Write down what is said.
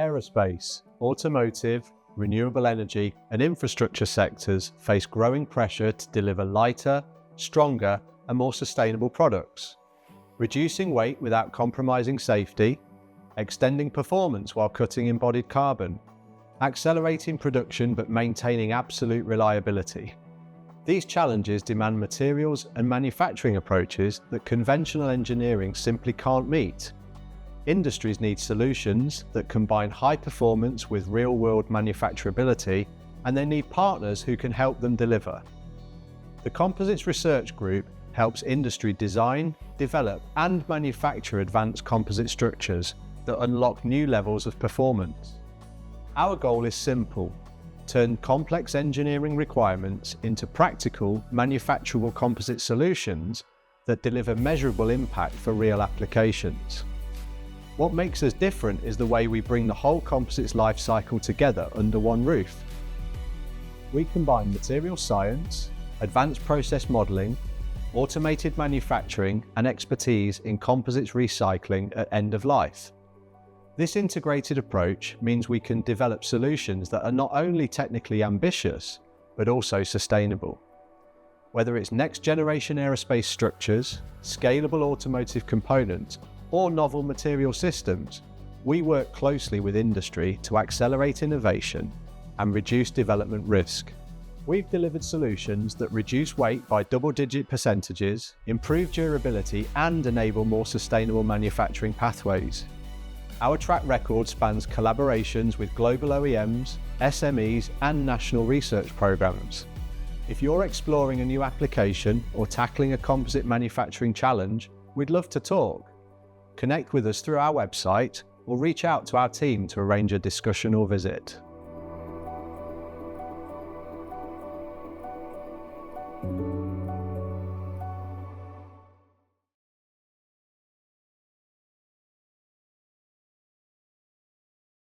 Aerospace, automotive, renewable energy, and infrastructure sectors face growing pressure to deliver lighter, stronger, and more sustainable products. Reducing weight without compromising safety, extending performance while cutting embodied carbon, accelerating production but maintaining absolute reliability. These challenges demand materials and manufacturing approaches that conventional engineering simply can't meet. Industries need solutions that combine high performance with real-world manufacturability, and they need partners who can help them deliver. The Composites Research Group helps industry design, develop, and manufacture advanced composite structures that unlock new levels of performance. Our goal is simple: turn complex engineering requirements into practical, manufacturable composite solutions that deliver measurable impact for real applications. What makes us different is the way we bring the whole composites life cycle together under one roof. We combine material science, advanced process modeling, automated manufacturing, and expertise in composites recycling at end of life. This integrated approach means we can develop solutions that are not only technically ambitious, but also sustainable. Whether it's next-generation aerospace structures, scalable automotive components, or novel material systems, we work closely with industry to accelerate innovation and reduce development risk. We've delivered solutions that reduce weight by double-digit percentages, improve durability, and enable more sustainable manufacturing pathways. Our track record spans collaborations with global OEMs, SMEs, and national research programs. If you're exploring a new application or tackling a composite manufacturing challenge, we'd love to talk. Connect with us through our website or reach out to our team to arrange a discussion or visit.